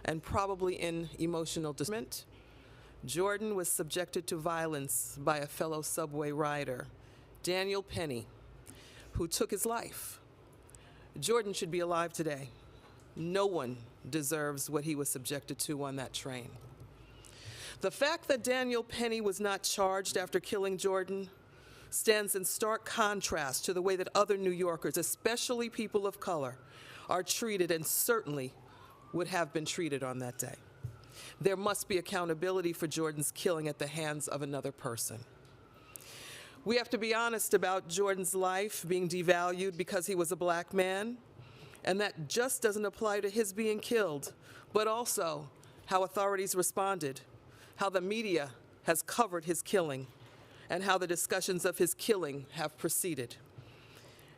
and probably in emotional distress. Jordan was subjected to violence by a fellow subway rider, Daniel Penny, who took his life. Jordan should be alive today. No one deserves what he was subjected to on that train. The fact that Daniel Penny was not charged after killing Jordan stands in stark contrast to the way that other New Yorkers, especially people of color, are treated and certainly would have been treated on that day. There must be accountability for Jordan's killing at the hands of another person. We have to be honest about Jordan's life being devalued because he was a black man, and that just doesn't apply to his being killed, but also how authorities responded, how the media has covered his killing, and how the discussions of his killing have proceeded.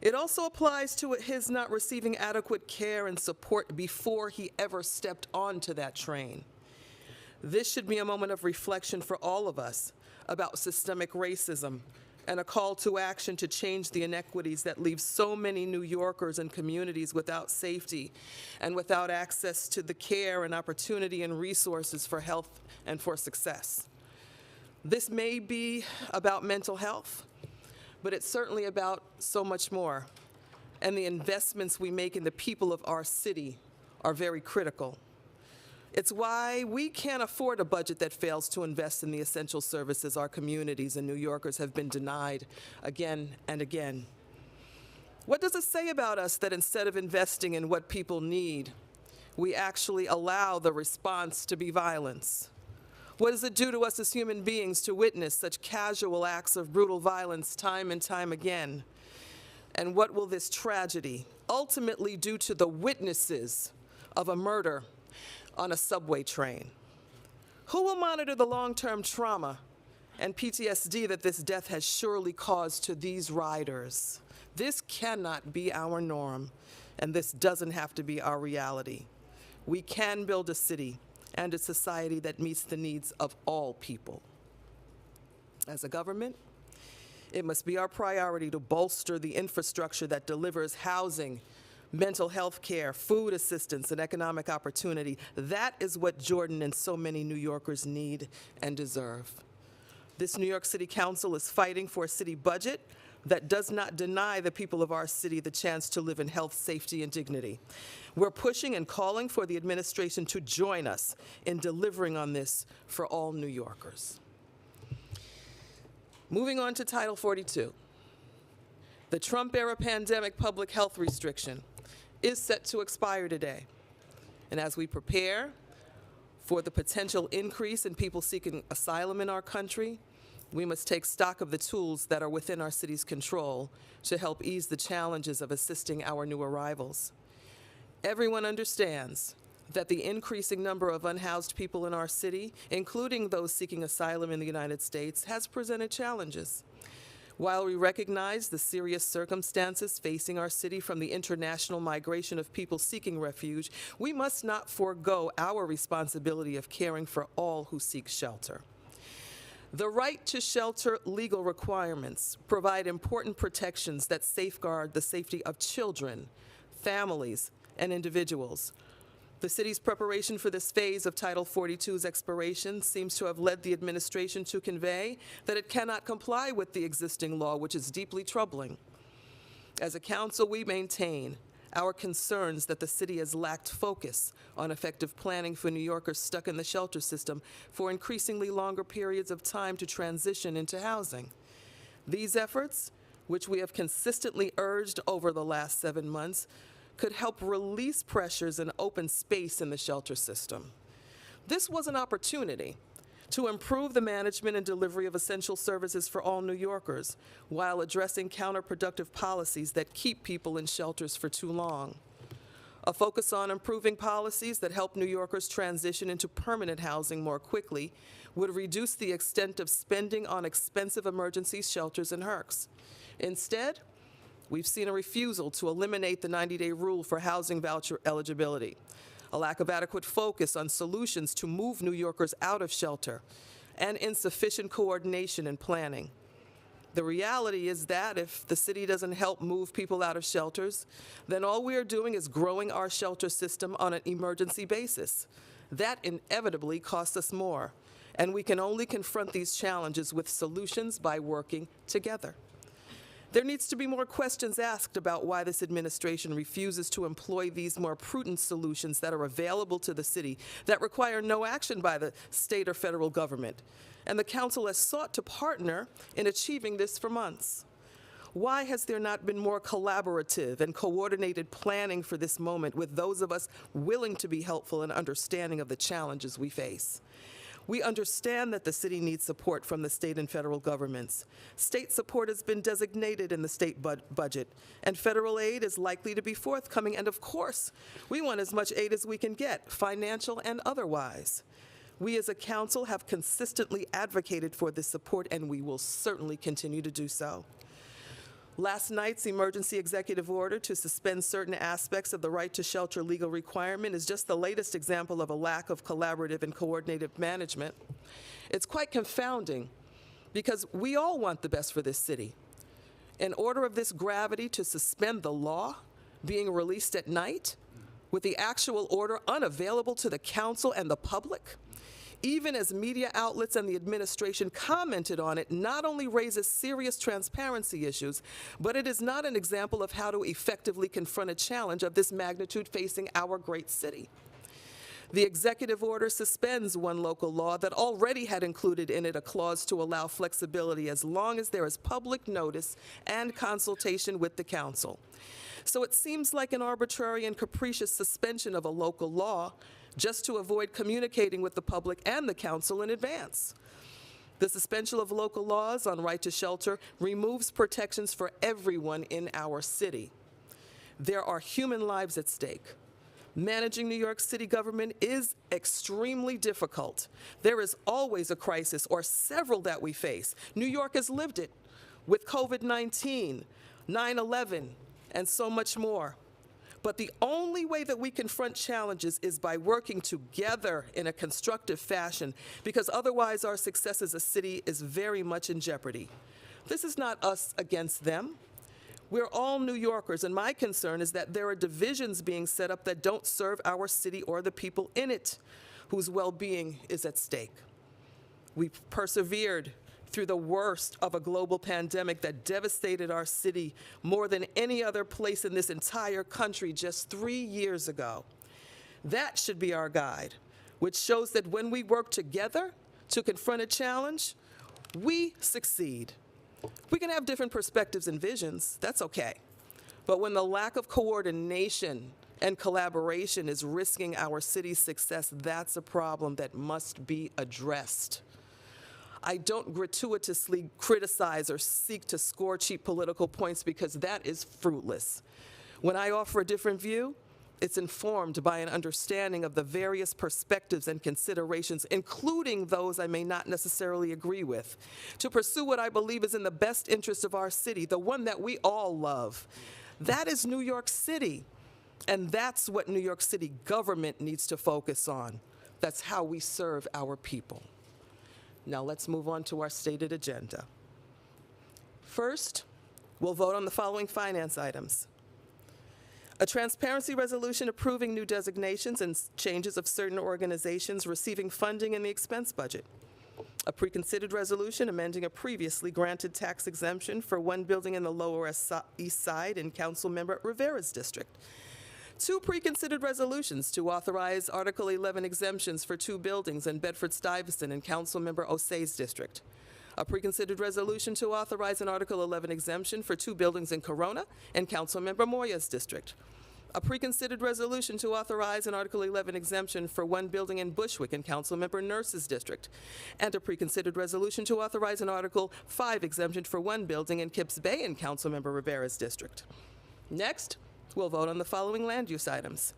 It also applies to his not receiving adequate care and support before he ever stepped onto that train. This should be a moment of reflection for all of us about systemic racism and a call to action to change the inequities that leave so many New Yorkers and communities without safety and without access to the care and opportunity and resources for health and for success. This may be about mental health, but it's certainly about so much more. And the investments we make in the people of our city are very critical. It's why we can't afford a budget that fails to invest in the essential services our communities and New Yorkers have been denied again and again. What does it say about us that instead of investing in what people need, we actually allow the response to be violence? What does it do to us as human beings to witness such casual acts of brutal violence time and time again? And what will this tragedy ultimately do to the witnesses of a murder on a subway train? Who will monitor the long-term trauma and PTSD that this death has surely caused to these riders? This cannot be our norm, and this doesn't have to be our reality. We can build a city and a society that meets the needs of all people. As a government, it must be our priority to bolster the infrastructure that delivers housing, mental health care, food assistance, and economic opportunity. That is what Jordan and so many New Yorkers need and deserve. This New York City Council is fighting for a city budget that does not deny the people of our city the chance to live in health, safety, and dignity. We're pushing and calling for the administration to join us in delivering on this for all New Yorkers. Moving on to Title 42. The Trump-era pandemic public health restriction is set to expire today. And as we prepare for the potential increase in people seeking asylum in our country, we must take stock of the tools that are within our city's control to help ease the challenges of assisting our new arrivals. Everyone understands that the increasing number of unhoused people in our city, including those seeking asylum in the United States, has presented challenges. While we recognize the serious circumstances facing our city from the international migration of people seeking refuge, we must not forego our responsibility of caring for all who seek shelter. The right to shelter legal requirements provide important protections that safeguard the safety of children, families, and individuals. The city's preparation for this phase of Title 42's expiration seems to have led the administration to convey that it cannot comply with the existing law, which is deeply troubling. As a council, we maintain our concerns that the city has lacked focus on effective planning for New Yorkers stuck in the shelter system for increasingly longer periods of time to transition into housing. These efforts, which we have consistently urged over the last 7 months, could help release pressures and open space in the shelter system. This was an opportunity to improve the management and delivery of essential services for all New Yorkers while addressing counterproductive policies that keep people in shelters for too long. A focus on improving policies that help New Yorkers transition into permanent housing more quickly would reduce the extent of spending on expensive emergency shelters and HERCs. Instead, we've seen a refusal to eliminate the 90-day rule for housing voucher eligibility, a lack of adequate focus on solutions to move New Yorkers out of shelter, and insufficient coordination and planning. The reality is that if the city doesn't help move people out of shelters, then all we are doing is growing our shelter system on an emergency basis, That inevitably costs us more, and we can only confront these challenges with solutions by working together. There needs to be more questions asked about why this administration refuses to employ these more prudent solutions that are available to the city that require no action by the state or federal government. And the council has sought to partner in achieving this for months. Why has there not been more collaborative and coordinated planning for this moment with those of us willing to be helpful and understanding of the challenges we face? We understand that the city needs support from the state and federal governments. State support has been designated in the state budget, and federal aid is likely to be forthcoming. And of course, we want as much aid as we can get, financial and otherwise. We as a council have consistently advocated for this support, and we will certainly continue to do so. Last night's emergency executive order to suspend certain aspects of the right to shelter legal requirement is just the latest example of a lack of collaborative and coordinated management. It's quite confounding because we all want the best for this city. An order of this gravity to suspend the law being released at night with the actual order unavailable to the council and the public, even as media outlets and the administration commented on it, not only raises serious transparency issues, but it is not an example of how to effectively confront a challenge of this magnitude facing our great city. The executive order suspends one local law that already had included in it a clause to allow flexibility as long as there is public notice and consultation with the council. So it seems like an arbitrary and capricious suspension of a local law just to avoid communicating with the public and the council in advance. The suspension of local laws on right to shelter removes protections for everyone in our city. There are human lives at stake. Managing New York City government is extremely difficult. There is always a crisis or several that we face. New York has lived it with COVID-19, 9/11, and so much more. But the only way that we confront challenges is by working together in a constructive fashion, because otherwise our success as a city is very much in jeopardy. This is not us against them. We're all New Yorkers, and my concern is that there are divisions being set up that don't serve our city or the people in it, whose well-being is at stake. We've persevered through the worst of a global pandemic that devastated our city more than any other place in this entire country just 3 years ago. That should be our guide, which shows that when we work together to confront a challenge, we succeed. We can have different perspectives and visions, that's okay. But when the lack of coordination and collaboration is risking our city's success, that's a problem that must be addressed. I don't gratuitously criticize or seek to score cheap political points because that is fruitless. When I offer a different view, it's informed by an understanding of the various perspectives and considerations, including those I may not necessarily agree with, to pursue what I believe is in the best interest of our city, the one that we all love. That is New York City, and that's what New York City government needs to focus on. That's how we serve our people. Now let's move on to our stated agenda. First, we'll vote on the following finance items. A transparency resolution approving new designations and changes of certain organizations receiving funding in the expense budget. A preconsidered resolution amending a previously granted tax exemption for one building in the Lower East Side in Councilmember Rivera's district. Two preconsidered resolutions to authorize Article 11 exemptions for two buildings in Bedford-Stuyvesant and Councilmember Osei's district. A preconsidered resolution to authorize an Article 11 exemption for two buildings in Corona and Councilmember Moya's district. A preconsidered resolution to authorize an Article 11 exemption for one building in Bushwick and Councilmember Nurse's district. And a preconsidered resolution to authorize an Article 5 exemption for one building in Kips Bay and Councilmember Rivera's district. Next, we'll vote on the following land use items.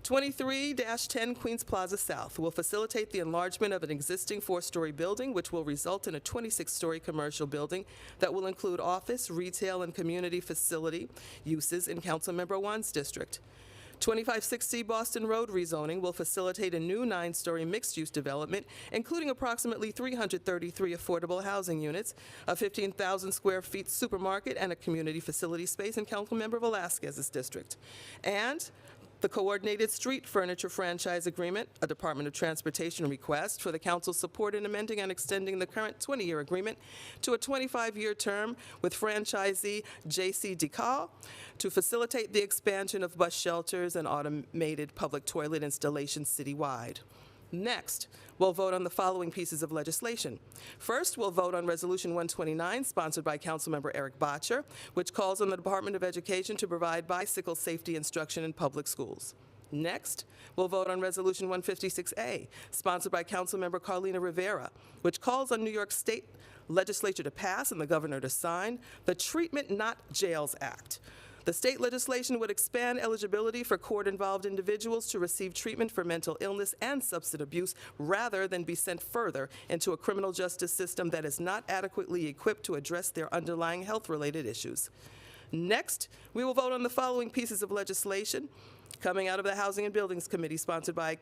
23-10 Queens Plaza South will facilitate the enlargement of an existing 4-story building, which will result in a 26-story commercial building that will include office, retail, and community facility uses in Councilmember Wan's district. 2560 Boston Road rezoning will facilitate a new 9-story mixed-use development, including approximately 333 affordable housing units, a 15,000 square feet supermarket, and a community facility space in Councilmember Velasquez's district. And The Coordinated Street Furniture Franchise Agreement, a Department of Transportation request for the council's support in amending and extending the current 20-year agreement to a 25-year term with franchisee J.C. DeCall to facilitate the expansion of bus shelters and automated public toilet installations citywide. Next, we'll vote on the following pieces of legislation. First, we'll vote on Resolution 129, sponsored by Councilmember Eric Bottcher, which calls on the Department of Education to provide bicycle safety instruction in public schools. Next, we'll vote on Resolution 156A, sponsored by Councilmember Carlina Rivera, which calls on New York State Legislature to pass and the Governor to sign the Treatment Not Jails Act. The state legislation would expand eligibility for court-involved individuals to receive treatment for mental illness and substance abuse rather than be sent further into a criminal justice system that is not adequately equipped to address their underlying health-related issues. Next, we will vote on the following pieces of legislation coming out of the Housing and Buildings Committee, sponsored by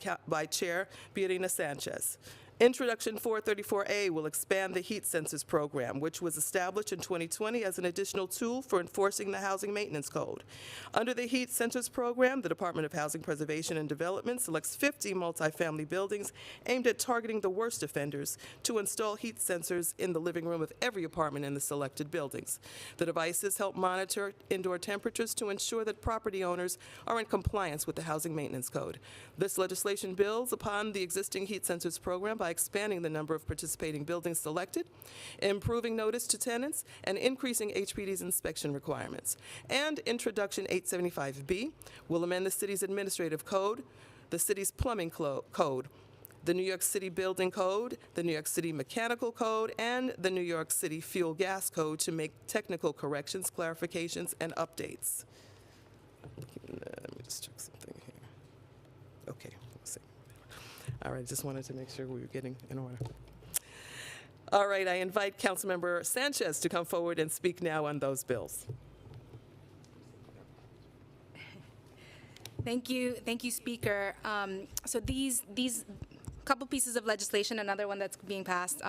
Chair Birina Sanchez. Introduction 434A will expand the heat census program, which was established in 2020 as an additional tool for enforcing the Housing Maintenance Code. Under the heat census program, the Department of Housing Preservation and Development selects 50 multifamily buildings aimed at targeting the worst offenders to install heat sensors in the living room of every apartment in the selected buildings. The devices help monitor indoor temperatures to ensure that property owners are in compliance with the Housing Maintenance Code. This legislation builds upon the existing heat sensors program by expanding the number of participating buildings selected, improving notice to tenants, and increasing HPD's inspection requirements. And Introduction 875B will amend the city's administrative code, the city's plumbing code, the New York City Building Code, the New York City Mechanical Code, and the New York City Fuel Gas Code to make technical corrections, clarifications, and updates. Let me just check something here. Okay, let's see. All right, just wanted to make sure we were getting in order. All right, I invite Councilmember Sanchez to come forward and speak now on those bills. Thank you, Speaker. So these couple pieces of legislation, another one that's being passed,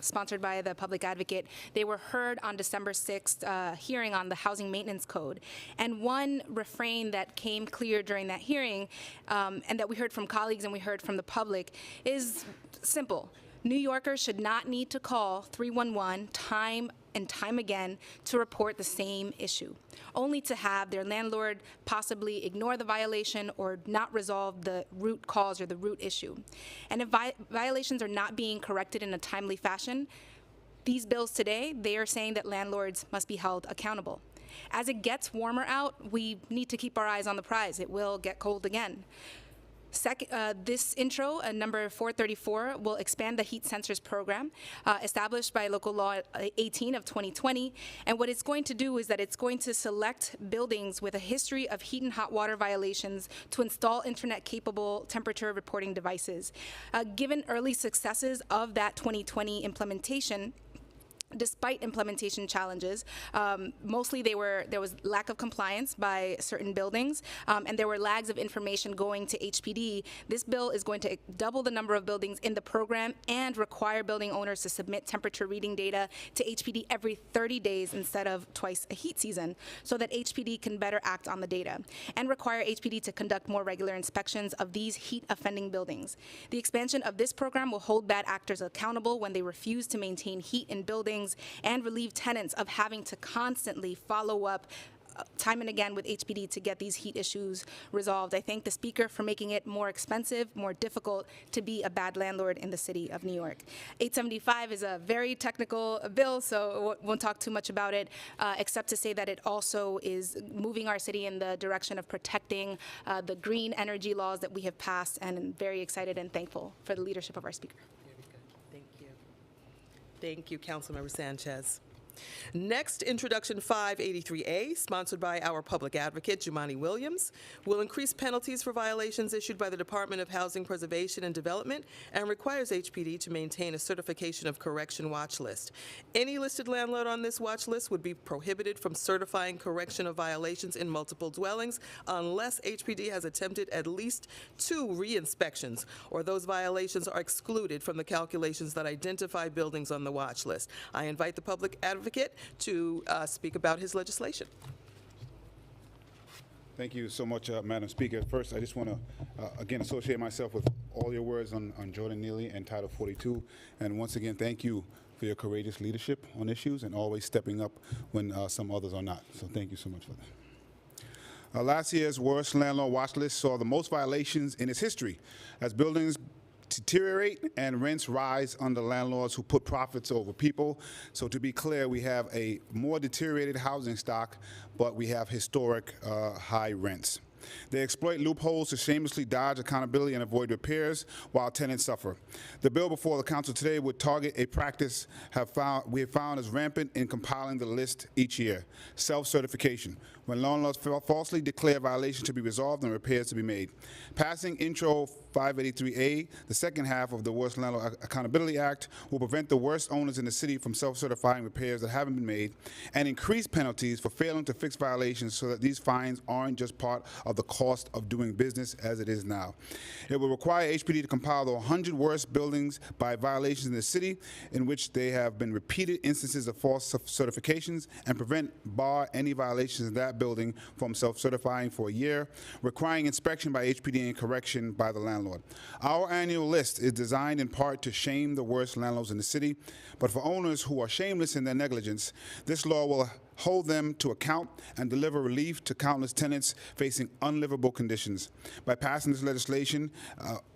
sponsored by the Public Advocate, they were heard on December 6th hearing on the Housing Maintenance Code. And one refrain that came clear during that hearing, and that we heard from colleagues and we heard from the public, is simple. New Yorkers should not need to call 311 time and time again to report the same issue, only to have their landlord possibly ignore the violation or not resolve the root cause or the root issue. And if violations are not being corrected in a timely fashion, these bills today, they are saying that landlords must be held accountable. As it gets warmer out, we need to keep our eyes on the prize. It will get cold again. This intro, number 434, will expand the heat sensors program established by Local Law 18 of 2020. And what it's going to do is that it's going to select buildings with a history of heat and hot water violations to install internet-capable temperature reporting devices. Given early successes of that 2020 implementation, despite implementation challenges, mostly there was lack of compliance by certain buildings, and there were lags of information going to HPD. This bill is going to double the number of buildings in the program and require building owners to submit temperature reading data to HPD every 30 days instead of twice a heat season, so that HPD can better act on the data, and require HPD to conduct more regular inspections of these heat-offending buildings. The expansion of this program will hold bad actors accountable when they refuse to maintain heat in buildings and relieve tenants of having to constantly follow up time and again with HPD to get these heat issues resolved. I thank the Speaker for making it more expensive, more difficult to be a bad landlord in the city of New York. 875 is a very technical bill, so I won't talk too much about it, except to say that it also is moving our city in the direction of protecting the green energy laws that we have passed, and I'm very excited and thankful for the leadership of our Speaker. Thank you. Thank you, Councilmember Sanchez. Next, Introduction 583A, sponsored by our Public Advocate, Jumaane Williams, will increase penalties for violations issued by the Department of Housing Preservation and Development and requires HPD to maintain a certification of correction watch list. Any listed landlord on this watch list would be prohibited from certifying correction of violations in multiple dwellings unless HPD has attempted at least 2 re-inspections, or those violations are excluded from the calculations that identify buildings on the watch list. I invite the Public Advocate to speak about his legislation. Thank you so much, Madam Speaker. First, I just want to, again, associate myself with all your words on Jordan Neely and Title 42. And once again, thank you for your courageous leadership on issues and always stepping up when some others are not. So thank you so much for that. Last year's worst landlord watch list saw the most violations in its history as buildings deteriorate and rents rise under landlords who put profits over people. So to be clear, we have a more deteriorated housing stock, but we have historic high rents. They exploit loopholes to shamelessly dodge accountability and avoid repairs while tenants suffer. The bill before the council today would target a practice we have found is rampant in compiling the list each year: self-certification, when landlords falsely declare violations to be resolved and repairs to be made. Passing Intro 583A, the second half of the Worst Landlord Accountability Act, will prevent the worst owners in the city from self-certifying repairs that haven't been made and increase penalties for failing to fix violations so that these fines aren't just part of the cost of doing business as it is now. It will require HPD to compile the 100 worst buildings by violations in the city in which there have been repeated instances of false certifications and bar any violations in that building from self-certifying for a year, requiring inspection by HPD and correction by the landlord. Our annual list is designed in part to shame the worst landlords in the city, but for owners who are shameless in their negligence, this law will hold them to account and deliver relief to countless tenants facing unlivable conditions. By passing this legislation,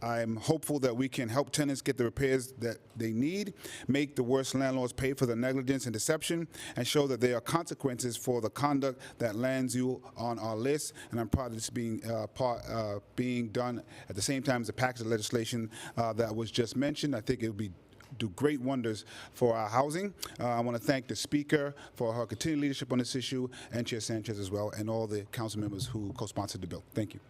I'm hopeful that we can help tenants get the repairs that they need, make the worst landlords pay for their negligence and deception, and show that there are consequences for the conduct that lands you on our list. And I'm proud of this being done at the same time as the package of legislation that was just mentioned. I think it would do great wonders for our housing. I want to thank the Speaker for her continued leadership on this issue, and Chair Sanchez as well, and all the council members who co-sponsored the bill. Thank you.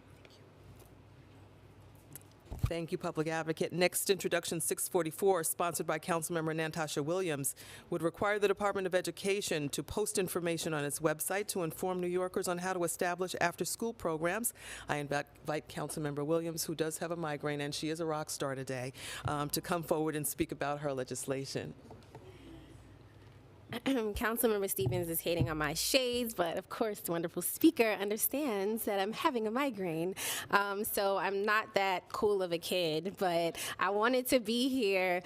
Thank you, Public Advocate. Next, Introduction 644, sponsored by Councilmember Natasha Williams, would require the Department of Education to post information on its website to inform New Yorkers on how to establish after-school programs. I invite Councilmember Williams, who does have a migraine, and she is a rock star today, to come forward and speak about her legislation. Councilmember Stevens is hating on my shades, but of course the wonderful speaker understands that I'm having a migraine. So I'm not that cool of a kid, but I wanted to be here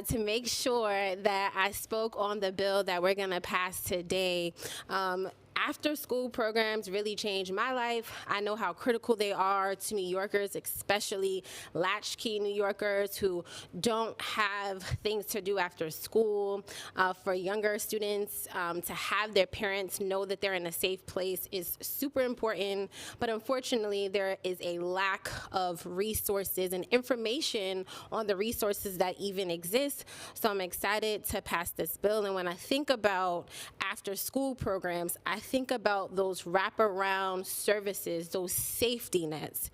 to make sure that I spoke on the bill that we're gonna pass today. After-school programs really changed my life. I know how critical they are to New Yorkers, especially latchkey New Yorkers who don't have things to do after school. For younger students, to have their parents know that they're in a safe place is super important, but unfortunately there is a lack of resources and information on the resources that even exist. So I'm excited to pass this bill, and when I think about after-school programs, I think about those wraparound services, those safety nets.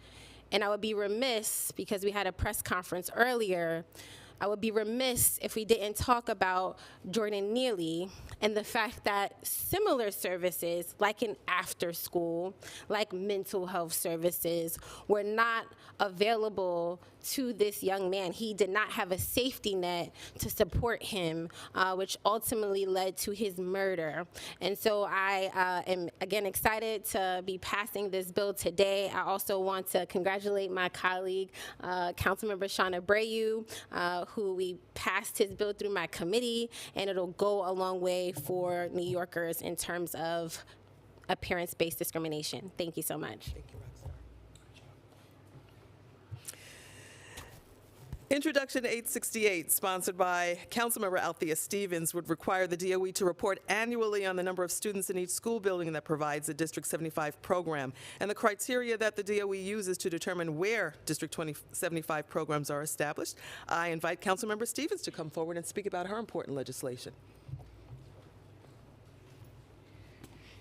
And I would be remiss, because we had a press conference earlier, I would be remiss if we didn't talk about Jordan Neely and the fact that similar services, like an after school, like mental health services, were not available to this young man. He did not have a safety net to support him, which ultimately led to his murder. And so I am, again, excited to be passing this bill today. I also want to congratulate my colleague, Councilmember Shauna Abreu, who we passed his bill through my committee, and it'll go a long way for New Yorkers in terms of appearance-based discrimination. Thank you so much. Thank you, Rockstar. Introduction 868, sponsored by Councilmember Althea Stevens, would require the DOE to report annually on the number of students in each school building that provides the District 75 program and the criteria that the DOE uses to determine where District 75 programs are established. I invite Councilmember Stevens to come forward and speak about her important legislation.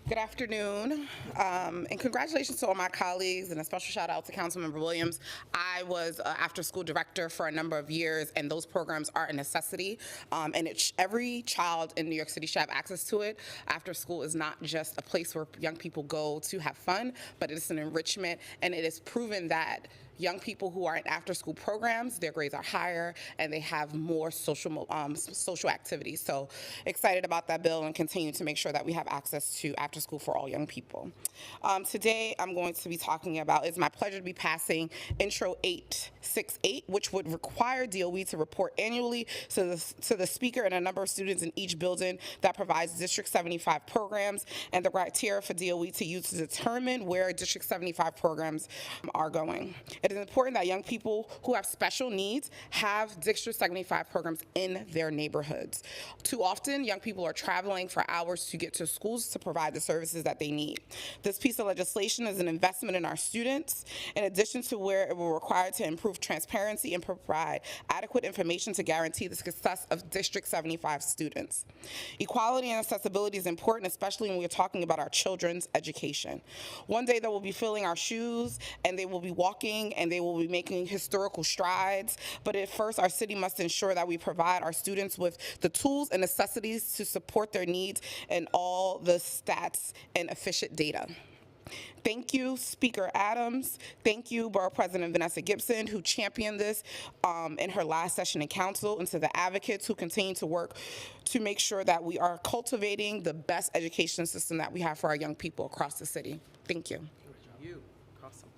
Good afternoon, and congratulations to all my colleagues, and a special shout out to Councilmember Williams. I was an after-school director for a number of years, and those programs are a necessity, and every child in New York City should have access to it. After school is not just a place where young people go to have fun, but it is an enrichment, and it is proven that young people who are in after-school programs, their grades are higher and they have more social activities. So excited about that bill and continue to make sure that we have access to after-school for all young people. Today, I'm going to be talking about, it's my pleasure to be passing Intro 868, which would require DOE to report annually to the speaker and a number of students in each building that provides District 75 programs and the criteria for DOE to use to determine where District 75 programs are going. It is important that young people who have special needs have District 75 programs in their neighborhoods. Too often, young people are traveling for hours to get to schools to provide the services that they need. This piece of legislation is an investment in our students, in addition to where it will require to improve transparency and provide adequate information to guarantee the success of District 75 students. Equality and accessibility is important, especially when we're talking about our children's education. One day they will be filling our shoes and they will be walking and they will be making historical strides, but at first our city must ensure that we provide our students with the tools and necessities to support their needs and all the stats and efficient data. Thank you, Speaker Adams. Thank you, Borough President Vanessa Gibson, who championed this in her last session in council, and to the advocates who continue to work to make sure that we are cultivating the best education system that we have for our young people across the city. Thank you. Awesome.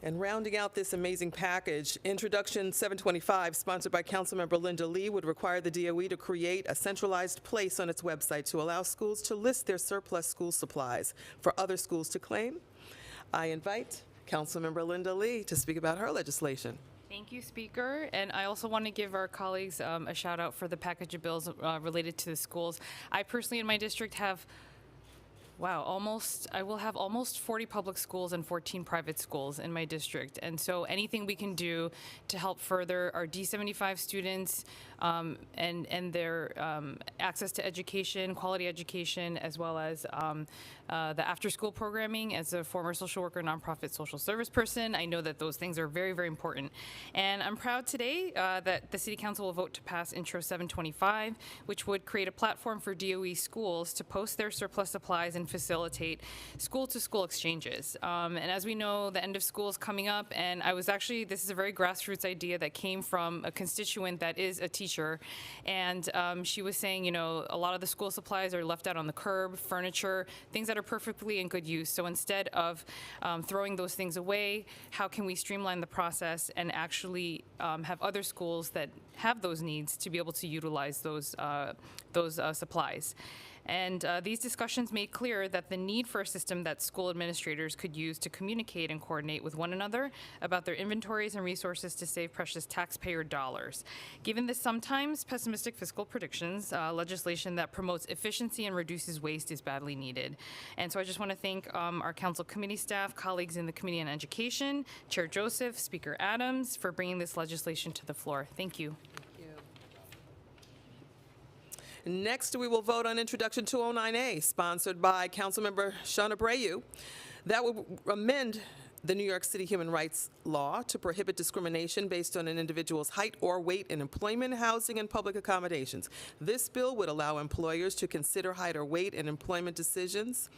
And rounding out this amazing package, Introduction 725, sponsored by Councilmember Linda Lee, would require the DOE to create a centralized place on its website to allow schools to list their surplus school supplies for other schools to claim. I invite Councilmember Linda Lee to speak about her legislation. Thank you, Speaker. And I also want to give our colleagues a shout out for the package of bills related to the schools. I personally in my district have I will have almost 40 public schools and 14 private schools in my district. And so anything we can do to help further our D75 students and their access to education, quality education, as well as the after-school programming. As a former social worker, nonprofit social service person, I know that those things are very, very important. And I'm proud today that the City Council will vote to pass Intro 725, which would create a platform for DOE schools to post their surplus supplies and facilitate school-to-school exchanges. And as we know, the end of school is coming up, and this is a very grassroots idea that came from a constituent that is a teacher, and she was saying, a lot of the school supplies are left out on the curb, furniture, things that are perfectly in good use. So instead of throwing those things away, how can we streamline the process and actually have other schools that have those needs to be able to utilize those supplies? And these discussions made clear that the need for a system that school administrators could use to communicate and coordinate with one another about their inventories and resources to save precious taxpayer dollars. Given the sometimes pessimistic fiscal predictions, legislation that promotes efficiency and reduces waste is badly needed. And so I just want to thank our council committee staff, colleagues in the Committee on Education, Chair Joseph, Speaker Adams, for bringing this legislation to the floor. Thank you. Next, we will vote on Introduction 209A, sponsored by Councilmember Shauna Abreu, that will amend the New York City human rights law to prohibit discrimination based on an individual's height or weight in employment, housing, and public accommodations. This bill would allow employers to consider height or weight in employment decisions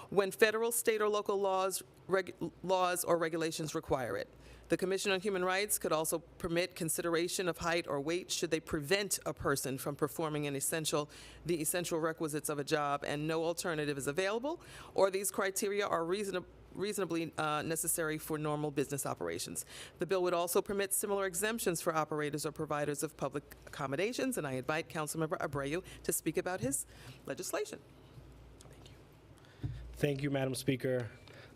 when federal, state, or local laws or regulations require it. The Commission on Human Rights could also permit consideration of height or weight should they prevent a person from performing the essential requisites of a job and no alternative is available, or these criteria are reasonably necessary for normal business operations. The bill would also permit similar exemptions for operators or providers of public accommodations, and I invite Councilmember Abreu to speak about his legislation. Thank you, Madam Speaker.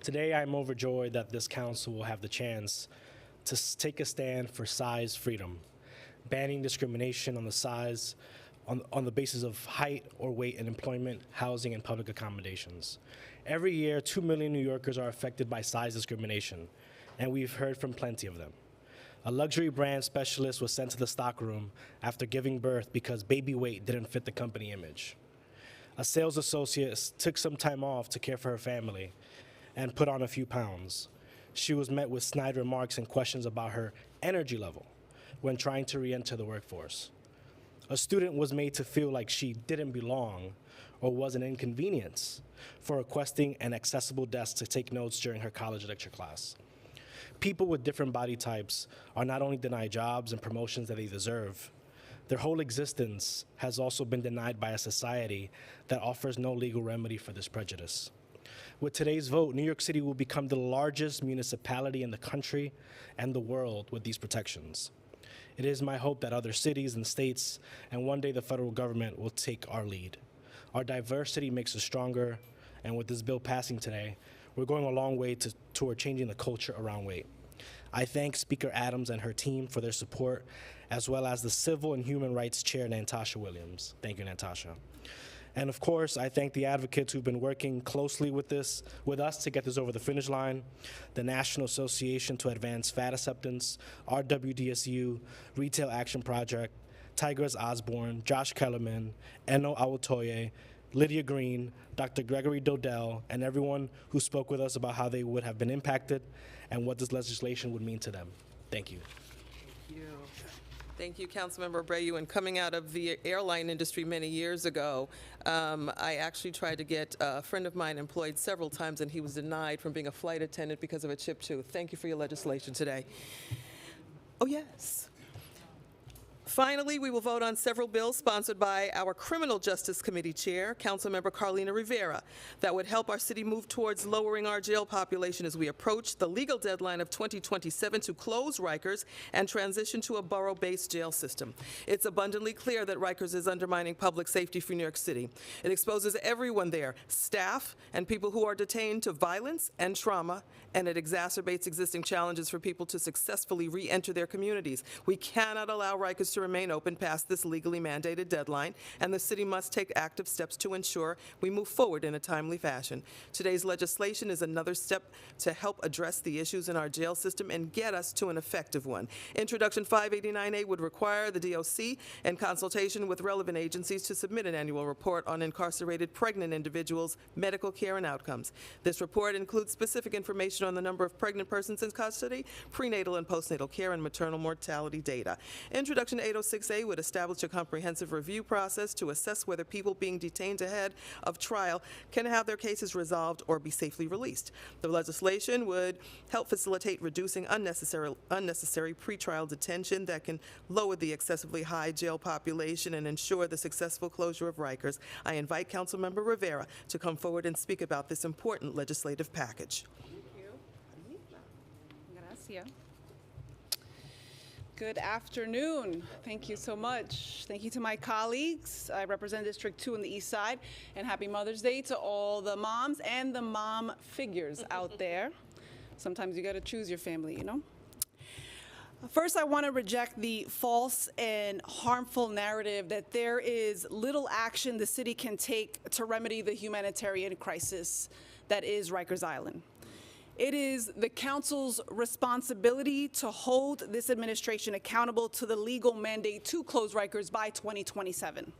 Today, I'm overjoyed that this council will have the chance to take a stand for size freedom, banning discrimination on the basis of height or weight in employment, housing, and public accommodations. Every year, 2 million New Yorkers are affected by size discrimination, and we've heard from plenty of them. A luxury brand specialist was sent to the stockroom after giving birth because baby weight didn't fit the company image. A sales associate took some time off to care for her family and put on a few pounds. She was met with snide remarks and questions about her energy level when trying to re-enter the workforce. A student was made to feel like she didn't belong or was an inconvenience for requesting an accessible desk to take notes during her college lecture class. People with different body types are not only denied jobs and promotions that they deserve, their whole existence has also been denied by a society that offers no legal remedy for this prejudice. With today's vote, New York City will become the largest municipality in the country and the world with these protections. It is my hope that other cities and states, and one day the federal government, will take our lead. Our diversity makes us stronger, and with this bill passing today, we're going a long way toward changing the culture around weight. I thank Speaker Adams and her team for their support, as well as the Civil and Human Rights Chair, Natasha Williams. Thank you, Natasha. And of course, I thank the advocates who've been working closely with us to get this over the finish line, the National Association to Advance Fat Acceptance, RWDSU, Retail Action Project, Tigers Osborne, Josh Kellerman, Eno Awatoye, Lydia Green, Dr. Gregory Dodell, and everyone who spoke with us about how they would have been impacted and what this legislation would mean to them. Thank you. Thank you, Councilmember Abreu. And coming out of the airline industry many years ago, I actually tried to get a friend of mine employed several times, and he was denied from being a flight attendant because of a chipped tooth. Thank you for your legislation today. Oh, yes. Finally, we will vote on several bills sponsored by our Criminal Justice Committee Chair, Councilmember Carlina Rivera, that would help our city move towards lowering our jail population as we approach the legal deadline of 2027 to close Rikers and transition to a borough-based jail system. It's abundantly clear that Rikers is undermining public safety for New York City. It exposes everyone there, staff and people who are detained, to violence and trauma, and it exacerbates existing challenges for people to successfully re-enter their communities. We cannot allow Rikers to remain open past this legally mandated deadline, and the city must take active steps to ensure we move forward in a timely fashion. Today's legislation is another step to help address the issues in our jail system and get us to an effective one. Introduction 589A would require the DOC, in consultation with relevant agencies, to submit an annual report on incarcerated pregnant individuals' medical care and outcomes. This report includes specific information on the number of pregnant persons in custody, prenatal and postnatal care, and maternal mortality data. Introduction 806A would establish a comprehensive review process to assess whether people being detained ahead of trial can have their cases resolved or be safely released. The legislation would help facilitate reducing unnecessary pretrial detention that can lower the excessively high jail population and ensure the successful closure of Rikers. I invite Councilmember Rivera to come forward and speak about this important legislative package. Gracias. Good afternoon. Thank you so much. Thank you to my colleagues. I represent District 2 on the East Side, and happy Mother's Day to all the moms and the mom figures out there. Sometimes you got to choose your family, you know? First, I want to reject the false and harmful narrative that there is little action the city can take to remedy the humanitarian crisis that is Rikers Island. It is the council's responsibility to hold this administration accountable to the legal mandate to close Rikers by 2027.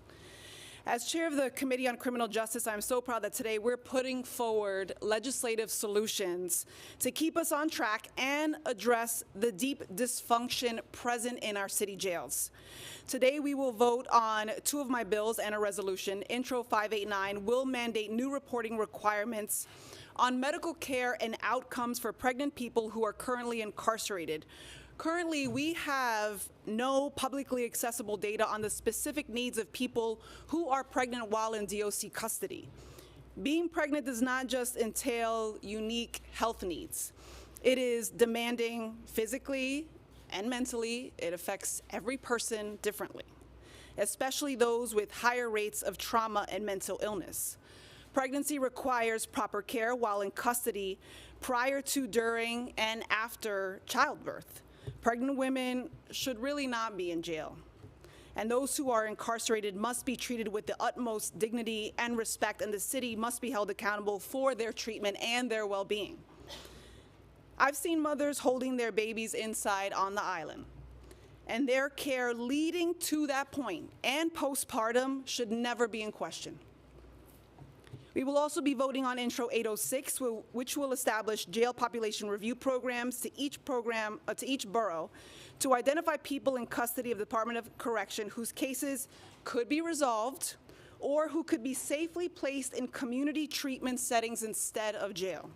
As chair of the Committee on Criminal Justice, I'm so proud that today we're putting forward legislative solutions to keep us on track and address the deep dysfunction present in our city jails. Today we will vote on two of my bills and a resolution. Intro 589 will mandate new reporting requirements on medical care and outcomes for pregnant people who are currently incarcerated. Currently, we have no publicly accessible data on the specific needs of people who are pregnant while in DOC custody. Being pregnant does not just entail unique health needs. It is demanding physically and mentally. It affects every person differently, especially those with higher rates of trauma and mental illness. Pregnancy requires proper care while in custody prior to, during, and after childbirth. Pregnant women should really not be in jail. And those who are incarcerated must be treated with the utmost dignity and respect, and the city must be held accountable for their treatment and their well-being. I've seen mothers holding their babies inside on the island, and their care leading to that point and postpartum should never be in question. We will also be voting on Intro 806, which will establish jail population review programs to each borough to identify people in custody of the Department of Correction whose cases could be resolved or who could be safely placed in community treatment settings instead of jail.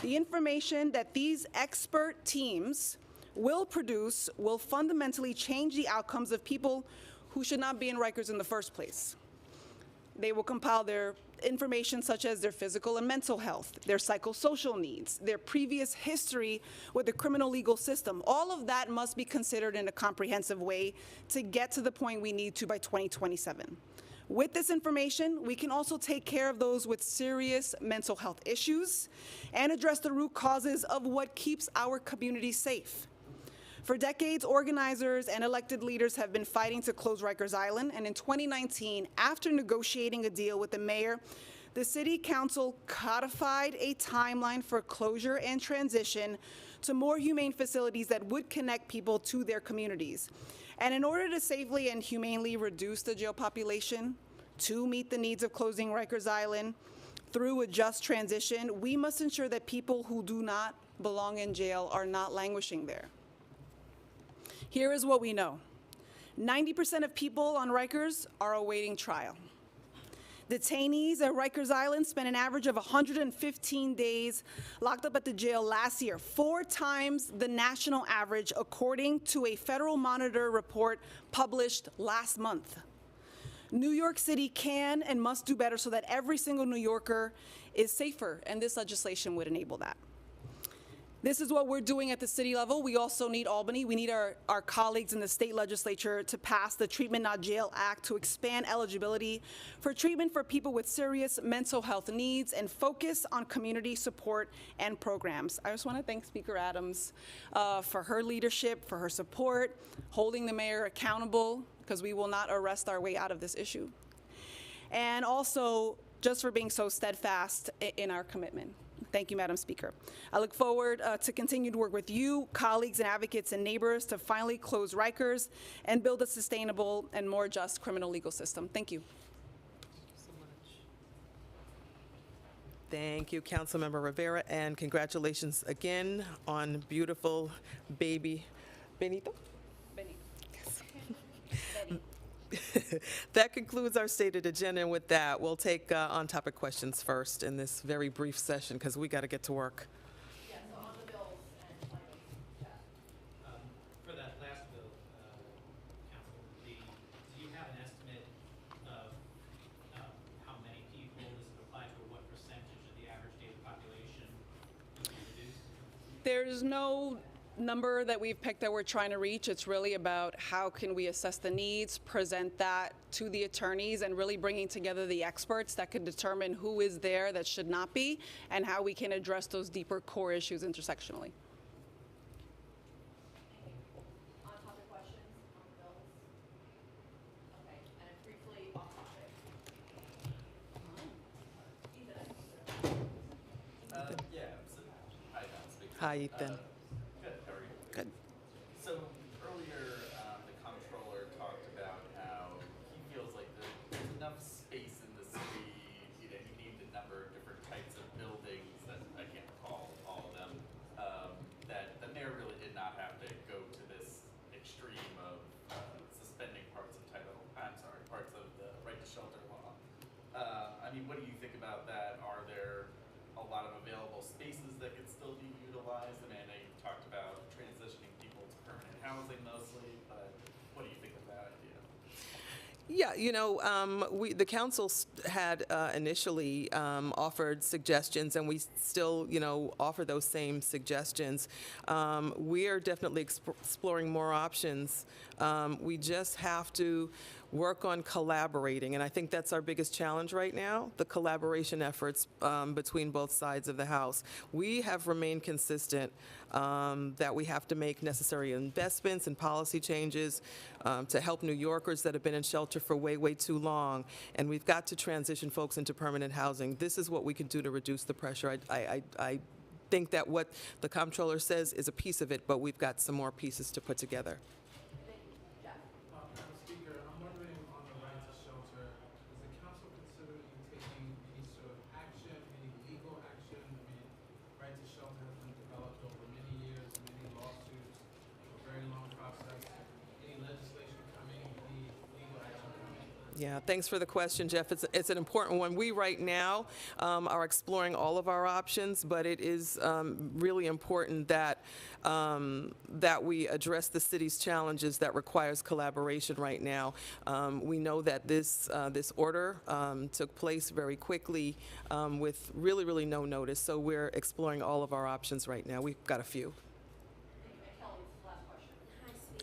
The information that these expert teams will produce will fundamentally change the outcomes of people who should not be in Rikers in the first place. They will compile their information such as their physical and mental health, their psychosocial needs, their previous history with the criminal legal system. All of that must be considered in a comprehensive way to get to the point we need to by 2027. With this information, we can also take care of those with serious mental health issues and address the root causes of what keeps our community safe. For decades, organizers and elected leaders have been fighting to close Rikers Island, and in 2019, after negotiating a deal with the mayor, the City Council codified a timeline for closure and transition to more humane facilities that would connect people to their communities. And in order to safely and humanely reduce the jail population to meet the needs of closing Rikers Island through a just transition, we must ensure that people who do not belong in jail are not languishing there. Here is what we know. 90% of people on Rikers are awaiting trial. Detainees at Rikers Island spent an average of 115 days locked up at the jail last year, 4 times the national average, according to a Federal Monitor report published last month. New York City can and must do better so that every single New Yorker is safer, and this legislation would enable that. This is what we're doing at the city level. We also need Albany. We need our colleagues in the state legislature to pass the Treatment Not Jail Act to expand eligibility for treatment for people with serious mental health needs and focus on community support and programs. I just want to thank Speaker Adams for her leadership, for her support, holding the mayor accountable, because we will not arrest our way out of this issue. And also, just for being so steadfast in our commitment. Thank you, Madam Speaker. I look forward to continued work with you, colleagues and advocates and neighbors to finally close Rikers and build a sustainable and more just criminal legal system. Thank you. Thank you, Councilmember Rivera, and congratulations again on beautiful baby Benito. That concludes our stated agenda, and with that, we'll take on-topic questions first in this very brief session, because we got to get to work. Yeah, so on the bills and for that last bill, Council, do you have an estimate of how many people this would apply to, or what percentage of the average daily population would be reduced? There's no number that we've picked that we're trying to reach. It's really about how can we assess the needs, present that to the attorneys, and really bringing together the experts that can determine who is there that should not be, and how we can address those deeper core issues intersectionally. On-topic questions on the bills? Okay, and briefly off-topic. Hi, Ethan. Good, how are you? Good. So earlier, the comptroller talked about how he feels like there's enough space in the city. You know, he named a number of different types of buildings that I can't recall all of them. That the mayor really did not have to go to this extreme of suspending parts of parts of the right to shelter law. I mean, what do you think about that? Are there a lot of available spaces that could still be utilized? I mean, I know you talked about transitioning people to permanent housing mostly, but what do you think of that idea? Yeah, you know, the council had initially offered suggestions, and we still, you know, offer those same suggestions. We are definitely exploring more options. We just have to work on collaborating, and I think that's our biggest challenge right now, the collaboration efforts between both sides of the House. We have remained consistent that we have to make necessary investments and policy changes to help New Yorkers that have been in shelter for way, way too long, and we've got to transition folks into permanent housing. This is what we can do to reduce the pressure. I think that what the comptroller says is a piece of it, but we've got some more pieces to put together. Madam Speaker, I'm wondering on the right to shelter, is the council considering taking any sort of action, any legal action? I mean, right to shelter has been developed over many years, many lawsuits, a very long process. Any legislation coming, any legal action coming? Yeah, thanks for the question, Jeff. It's an important one. We right now are exploring all of our options, but it is really important that that we address the city's challenges that requires collaboration right now. We know that this order took place very quickly with really no notice, so we're exploring all of our options right now. We've got a few.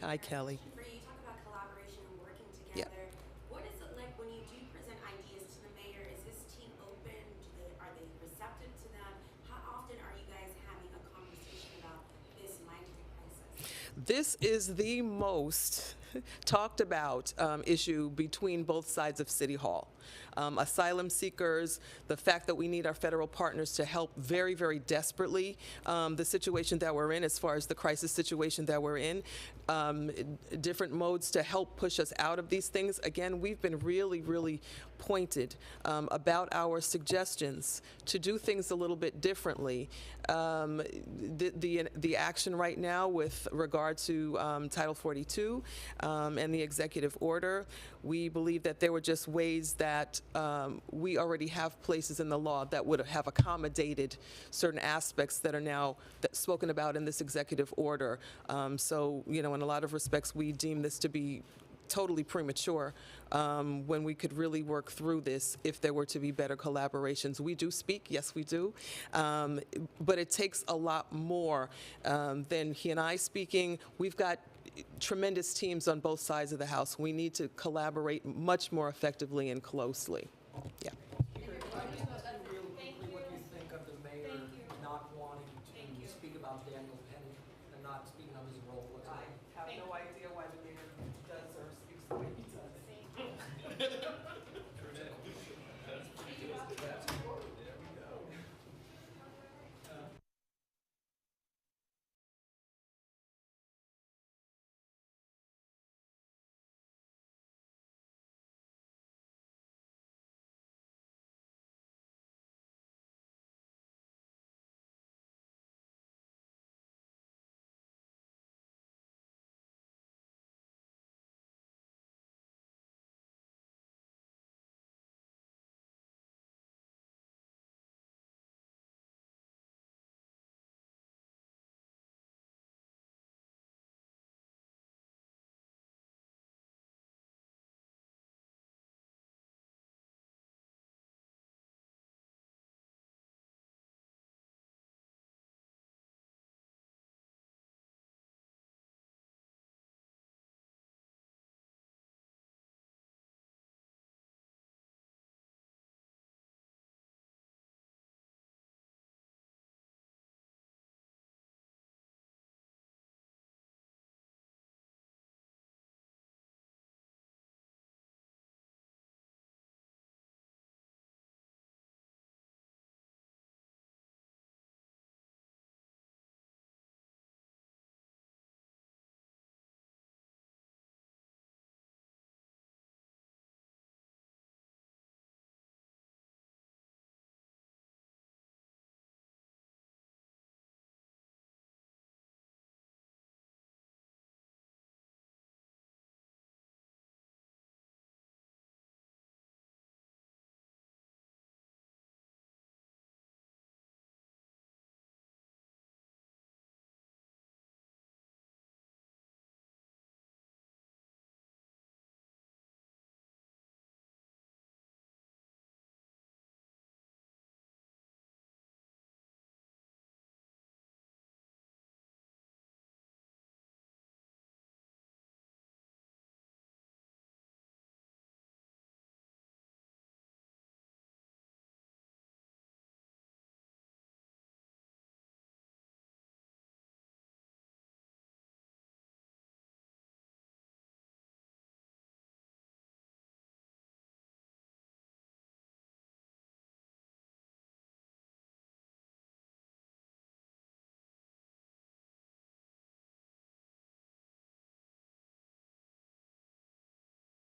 Hi, Kelly. For you talk about collaboration and working Yeah. together. What is it like when you do present ideas to the mayor? Is this team open? Are they receptive to them? How often are you guys having a conversation about this migrant crisis? This is the most talked about issue between both sides of City Hall. Asylum seekers, the fact that we need our federal partners to help very desperately the situation that we're in as far as the crisis situation that we're in, different modes to help push us out of these things. Again, we've been really pointed about our suggestions to do things a little bit differently. The action right now with regard to Title 42 and the executive order, we believe that there were just ways that we already have places in the law that would have accommodated certain aspects that are now spoken about in this executive order. So, you know, in a lot of respects, we deem this to be totally premature when we could really work through this if there were to be better collaborations. We do speak, yes we do, but it takes a lot more than he and I speaking. We've got tremendous teams on both sides of the house. We need to collaborate much more effectively and closely. Yeah.